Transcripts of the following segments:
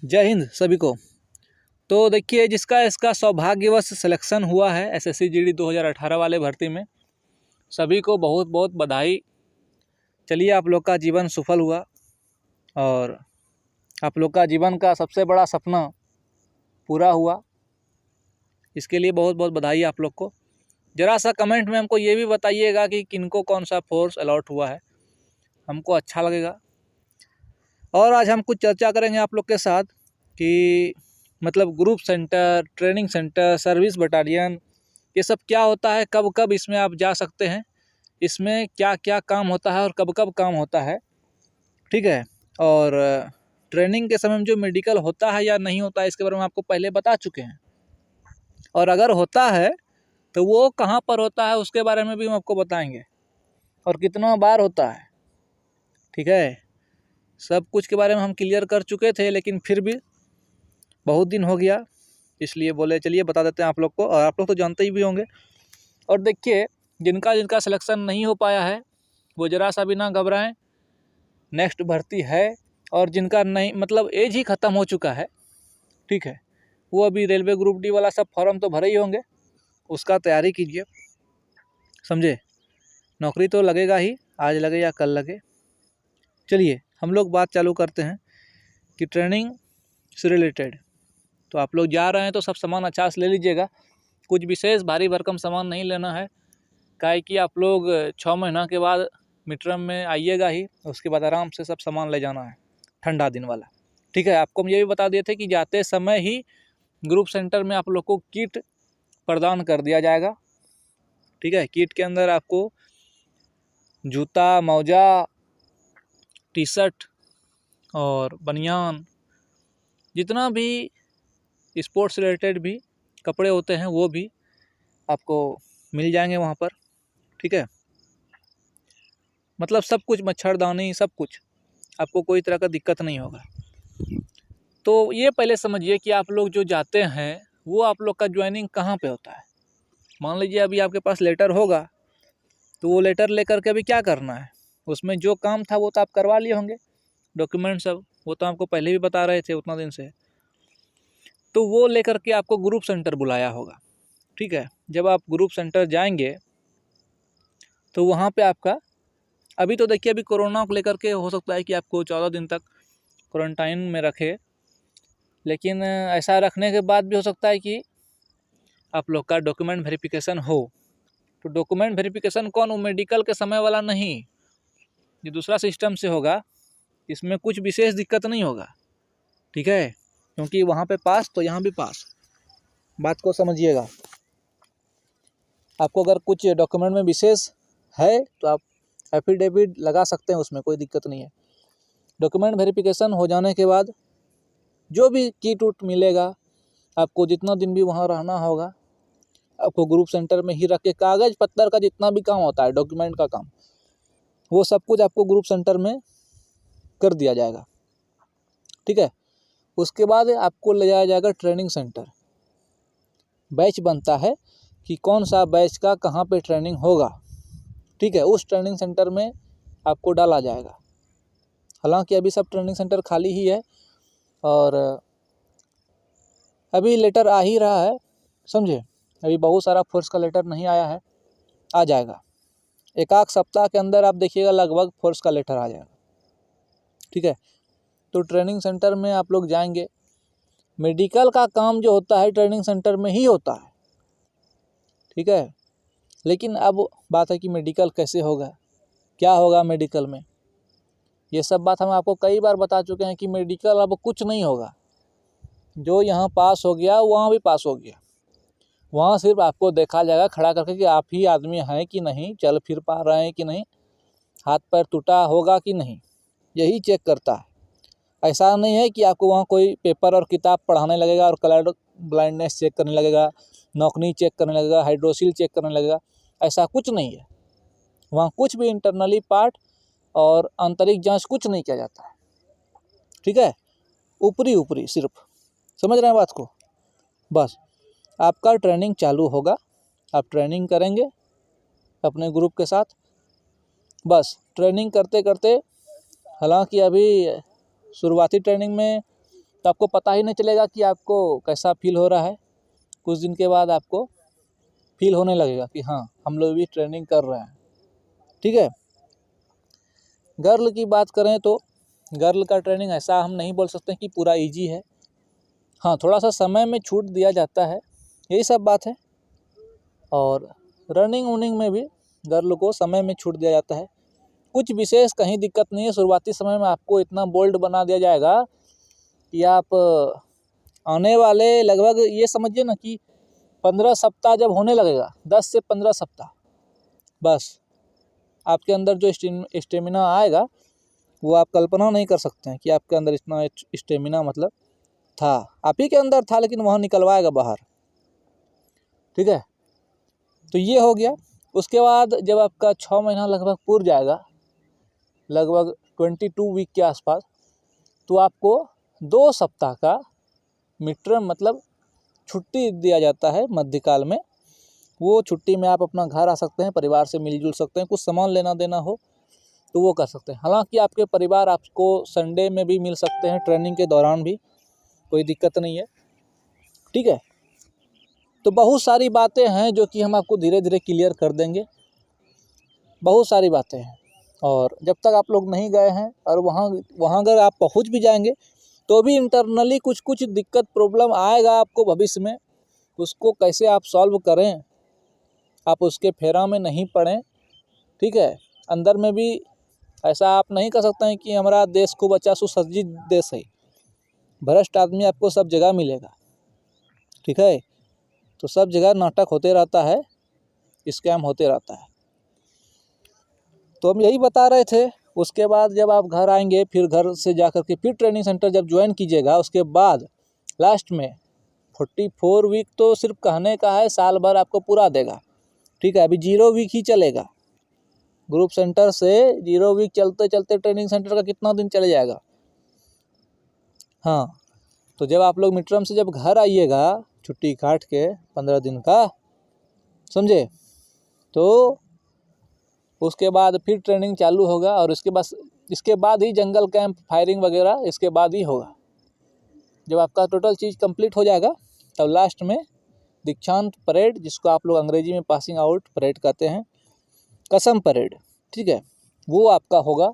जय हिंद सभी को। तो देखिए, जिसका इसका सौभाग्यवश सिलेक्शन हुआ है एसएससी जीडी 2018 वाले भर्ती में, सभी को बहुत बहुत बधाई। चलिए, आप लोग का जीवन सफल हुआ और आप लोग का जीवन का सबसे बड़ा सपना पूरा हुआ। इसके लिए बहुत बहुत बधाई आप लोग को। ज़रा सा कमेंट में हमको ये भी बताइएगा कि किनको कौन सा फोर्स अलॉट हुआ है, हमको अच्छा लगेगा। और आज हम कुछ चर्चा करेंगे आप लोग के साथ कि मतलब group centre, training centre, service battalion, ये सब क्या होता है, कब कब इसमें आप जा सकते हैं, इसमें क्या क्या काम होता है और कब कब काम होता है, ठीक है। और ट्रेनिंग के समय में जो मेडिकल होता है या नहीं होता है, इसके बारे में आपको पहले बता चुके हैं। और अगर होता है तो वो कहाँ पर होता है उसके बारे में भी हम आपको बताएंगे, और कितना बार होता है, ठीक है। सब कुछ के बारे में हम क्लियर कर चुके थे, लेकिन फिर भी बहुत दिन हो गया, इसलिए बोले चलिए बता देते हैं आप लोग को। और आप लोग तो जानते ही भी होंगे। और देखिए, जिनका जिनका सिलेक्शन नहीं हो पाया है वो ज़रा सा भी ना घबराएं, नेक्स्ट भर्ती है। और जिनका नहीं मतलब एज ही ख़त्म हो चुका है, ठीक है, वो अभी रेलवे ग्रुप डी वाला सब फॉर्म तो भरे ही होंगे, उसका तैयारी कीजिए, समझे। नौकरी तो लगेगा ही, आज लगे या कल लगे। चलिए हम लोग बात चालू करते हैं कि ट्रेनिंग से रिलेटेड। तो आप लोग जा रहे हैं तो सब सामान अच्छा से ले लीजिएगा, कुछ विशेष भारी भरकम सामान नहीं लेना है, काहे कि आप लोग 6 महीना के बाद मिड-टर्म में आइएगा ही, उसके बाद आराम से सब सामान ले जाना है, ठंडा दिन वाला, ठीक है। आपको हम ये भी बता दिए थे कि जाते समय ही ग्रुप सेंटर में आप लोग को किट प्रदान कर दिया जाएगा, ठीक है। किट के अंदर आपको जूता, मौजा, टी शर्ट और बनियान, जितना भी स्पोर्ट्स रिलेटेड भी कपड़े होते हैं वो भी आपको मिल जाएंगे वहाँ पर, ठीक है। मतलब सब कुछ, मच्छरदानी, सब कुछ, आपको कोई तरह का दिक्कत नहीं होगा। तो ये पहले समझिए कि आप लोग जो जाते हैं वो आप लोग का ज्वाइनिंग कहाँ पे होता है। मान लीजिए अभी आपके पास लेटर होगा, तो वो लेटर लेकर के अभी क्या करना है, उसमें जो काम था वो तो आप करवा लिए होंगे, डॉक्यूमेंट सब, वो तो आपको पहले भी बता रहे थे उतना दिन से। तो वो लेकर के आपको ग्रुप सेंटर बुलाया होगा, ठीक है। जब आप ग्रुप सेंटर जाएंगे तो वहाँ पे आपका, अभी तो देखिए अभी कोरोना को लेकर के हो सकता है कि आपको 14 दिन तक क्वारंटाइन में रखे, लेकिन ऐसा रखने के बाद भी हो सकता है कि आप लोग का डॉक्यूमेंट वेरिफिकेशन हो। तो डॉक्यूमेंट वेरिफिकेशन कौन, वो मेडिकल के समय वाला नहीं, ये दूसरा सिस्टम से होगा, इसमें कुछ विशेष दिक्कत नहीं होगा, ठीक है। क्योंकि वहाँ पे पास तो यहाँ भी पास, बात को समझिएगा। आपको अगर कुछ डॉक्यूमेंट में विशेष है तो आप एफिडेविट लगा सकते हैं, उसमें कोई दिक्कत नहीं है। डॉक्यूमेंट वेरिफिकेशन हो जाने के बाद जो भी किट उट मिलेगा, आपको जितना दिन भी वहाँ रहना होगा, आपको ग्रुप सेंटर में ही रख के कागज़ पत्तर का जितना भी काम होता है, डॉक्यूमेंट का काम, वो सब कुछ आपको ग्रुप सेंटर में कर दिया जाएगा, ठीक है। उसके बाद आपको ले जाया जाएगा ट्रेनिंग सेंटर। बैच बनता है कि कौन सा बैच का कहाँ पे ट्रेनिंग होगा, ठीक है, उस ट्रेनिंग सेंटर में आपको डाला जाएगा। हालांकि अभी सब ट्रेनिंग सेंटर खाली ही है और अभी लेटर आ ही रहा है, समझे। अभी बहुत सारा फोर्स का लेटर नहीं आया है, आ जाएगा। एक आध सप्ताह के अंदर आप देखिएगा लगभग फोर्स का लेटर आ जाएगा, ठीक है। तो ट्रेनिंग सेंटर में आप लोग जाएंगे, मेडिकल का काम जो होता है ट्रेनिंग सेंटर में ही होता है, ठीक है। लेकिन अब बात है कि मेडिकल कैसे होगा, क्या होगा मेडिकल में, ये सब बात हम आपको कई बार बता चुके हैं कि मेडिकल अब कुछ नहीं होगा। जो यहाँ पास हो गया वहाँ भी पास हो गया, वहाँ सिर्फ आपको देखा जाएगा खड़ा करके कि आप ही आदमी हैं कि नहीं, चल फिर पा रहे हैं कि नहीं, हाथ पैर टूटा होगा कि नहीं, यही चेक करता है। ऐसा नहीं है कि आपको वहाँ कोई पेपर और किताब पढ़ाने लगेगा और कलर ब्लाइंडनेस चेक करने लगेगा, नौकनी चेक करने लगेगा, हाइड्रोसिल चेक करने लगेगा, ऐसा कुछ नहीं है। वहाँ कुछ भी इंटरनली पार्ट और आंतरिक जांच कुछ नहीं किया जाता है, ठीक है। ऊपरी ऊपरी सिर्फ, समझ रहे हैं बात को। बस आपका ट्रेनिंग चालू होगा, आप ट्रेनिंग करेंगे अपने ग्रुप के साथ। बस ट्रेनिंग करते करते, हालांकि अभी शुरुआती ट्रेनिंग में तो आपको पता ही नहीं चलेगा कि आपको कैसा फील हो रहा है। कुछ दिन के बाद आपको फील होने लगेगा कि हाँ, हम लोग भी ट्रेनिंग कर रहे हैं। ठीक है। गर्ल की बात करें तो गर्ल का ट्रेनिंग ऐसा हम नहीं बोल सकते कि पूरा इजी है। हाँ, थोड़ा सा समय में छूट दिया जाता है, यही सब बात है। और रनिंग वनिंग में भी गर्ल को समय में छूट दिया जाता है। कुछ विशेष कहीं दिक्कत नहीं है। शुरुआती समय में आपको इतना बोल्ड बना दिया जाएगा कि आप आने वाले लगभग ये समझिए ना कि 15 सप्ताह जब होने लगेगा, 10 से 15 सप्ताह, बस आपके अंदर जो स्टेमिना आएगा वो आप कल्पना नहीं कर सकते हैं कि आपके अंदर इतना स्टेमिना मतलब था। आप ही के अंदर था, लेकिन वहाँ निकलवाएगा बाहर। ठीक है। तो ये हो गया। उसके बाद जब आपका 6 महीना लगभग पूर जाएगा, लगभग 22 वीक के आसपास, तो आपको 2 सप्ताह का मिड टर्म मतलब छुट्टी दिया जाता है मध्यकाल में। वो छुट्टी में आप अपना घर आ सकते हैं, परिवार से मिलजुल सकते हैं, कुछ सामान लेना देना हो तो वो कर सकते हैं। हालांकि आपके परिवार आपको संडे में भी मिल सकते हैं, ट्रेनिंग के दौरान भी कोई दिक्कत नहीं है। ठीक है। तो बहुत सारी बातें हैं जो कि हम आपको धीरे धीरे क्लियर कर देंगे, बहुत सारी बातें हैं। और जब तक आप लोग नहीं गए हैं और वहाँ अगर आप पहुँच भी जाएंगे तो भी इंटरनली कुछ कुछ दिक्कत प्रॉब्लम आएगा आपको भविष्य में। उसको कैसे आप सॉल्व करें, आप उसके फेरा में नहीं पड़ें। ठीक है। अंदर में भी ऐसा आप नहीं कर सकते हैं कि हमारा देश खूब अच्छा सुसज्जित देश है। भ्रष्ट आदमी आपको सब जगह मिलेगा। ठीक है। तो सब जगह नाटक होते रहता है, स्कैम होते रहता है। तो हम यही बता रहे थे। उसके बाद जब आप घर आएंगे, फिर घर से जा कर के फिर ट्रेनिंग सेंटर जब ज्वाइन कीजिएगा, उसके बाद लास्ट में 44 वीक तो सिर्फ कहने का है, साल भर आपको पूरा देगा। ठीक है। अभी 0 वीक ही चलेगा। ग्रुप सेंटर से 0 वीक चलते चलते ट्रेनिंग सेंटर का कितना दिन चले जाएगा। हाँ, तो जब आप लोग मिड टर्म से जब घर आइएगा छुट्टी काट के 15 दिन का, समझे, तो उसके बाद फिर ट्रेनिंग चालू होगा। और इसके बाद ही जंगल कैंप फायरिंग वगैरह इसके बाद ही होगा। जब आपका टोटल चीज़ कंप्लीट हो जाएगा तब लास्ट में दीक्षांत परेड, जिसको आप लोग अंग्रेजी में पासिंग आउट परेड कहते हैं, कसम परेड, ठीक है, वो आपका होगा।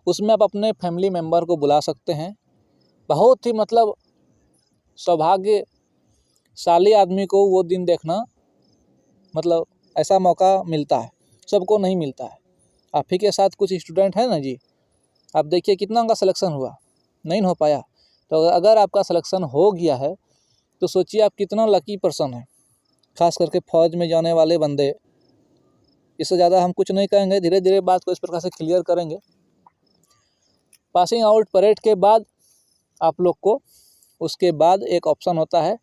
उसमें आप अपने फैमिली मेम्बर को बुला सकते हैं। बहुत ही मतलब सौभाग्यशाली आदमी को वो दिन देखना, मतलब ऐसा मौका मिलता है, सबको नहीं मिलता है। आप ही के साथ कुछ स्टूडेंट हैं ना जी, आप देखिए कितना का सिलेक्शन हुआ, नहीं हो पाया। तो अगर आपका सिलेक्शन हो गया है तो सोचिए आप कितना लकी पर्सन है। खास करके फौज में जाने वाले बंदे। इससे ज़्यादा हम कुछ नहीं कहेंगे, धीरे धीरे बात को इस प्रकार से क्लियर करेंगे। पासिंग आउट परेड के बाद आप लोग को उसके बाद एक ऑप्शन होता है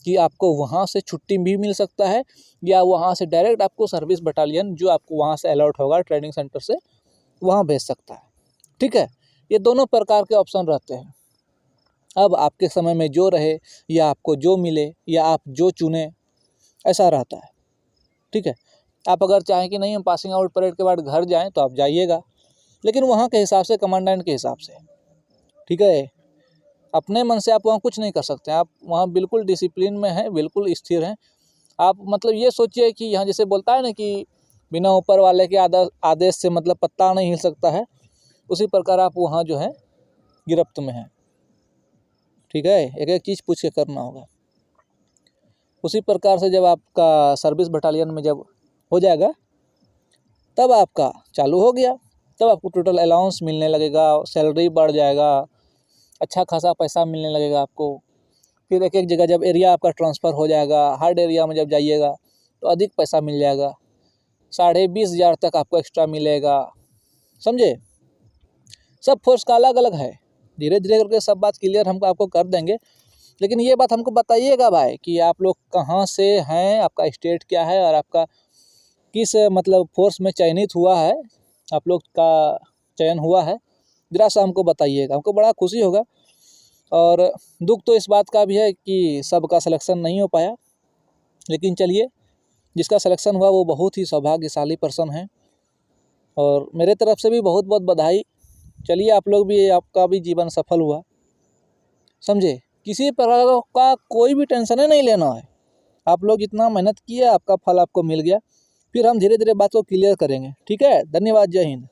कि आपको वहाँ से छुट्टी भी मिल सकता है, या वहाँ से डायरेक्ट आपको सर्विस बटालियन जो आपको वहाँ से अलॉट होगा ट्रेनिंग सेंटर से, वहाँ भेज सकता है। ठीक है। ये दोनों प्रकार के ऑप्शन रहते हैं। अब आपके समय में जो रहे, या आपको जो मिले, या आप जो चुने, ऐसा रहता है। ठीक है। आप अगर चाहें कि नहीं हम पासिंग आउट परेड के बाद घर जाएं तो आप जाइएगा, लेकिन वहाँ के हिसाब से, कमांडेंट के हिसाब से। ठीक है। अपने मन से आप वहाँ कुछ नहीं कर सकते। आप वहाँ बिल्कुल डिसिप्लिन में हैं, बिल्कुल स्थिर हैं। आप मतलब ये सोचिए कि यहाँ जैसे बोलता है ना कि बिना ऊपर वाले के आदेश से मतलब पत्ता नहीं हिल सकता है, उसी प्रकार आप वहाँ जो है गिरफ्त में हैं। ठीक है। एक एक चीज़ पूछ के करना होगा। उसी प्रकार से जब आपका सर्विस बटालियन में जब हो जाएगा तब आपका चालू हो गया, तब आपको टोटल अलाउंस मिलने लगेगा, सैलरी बढ़ जाएगा, अच्छा खासा पैसा मिलने लगेगा आपको। फिर एक एक जगह जब एरिया आपका ट्रांसफ़र हो जाएगा, हार्ड एरिया में जब जाइएगा तो अधिक पैसा मिल जाएगा, 20,500 तक आपको एक्स्ट्रा मिलेगा। समझे। सब फोर्स का अलग अलग है। धीरे धीरे करके सब बात क्लियर हम आपको कर देंगे। लेकिन ये बात हमको बताइएगा भाई कि आप लोग कहाँ से हैं, आपका स्टेट क्या है, और आपका किस मतलब फोर्स में चयनित हुआ है, आप लोग का चयन हुआ है, जरा सा हमको बताइएगा, हमको बड़ा खुशी होगा। और दुख तो इस बात का भी है कि सबका सिलेक्शन नहीं हो पाया, लेकिन चलिए, जिसका सिलेक्शन हुआ वो बहुत ही सौभाग्यशाली पर्सन है, और मेरे तरफ से भी बहुत बहुत बधाई। चलिए, आप लोग भी, आपका भी जीवन सफल हुआ। समझे। किसी प्रकार का कोई भी टेंशन नहीं लेना है। आप लोग इतना मेहनत किए, आपका फल आपको मिल गया। फिर हम धीरे धीरे बात को क्लियर करेंगे। ठीक है, धन्यवाद, जय हिंद।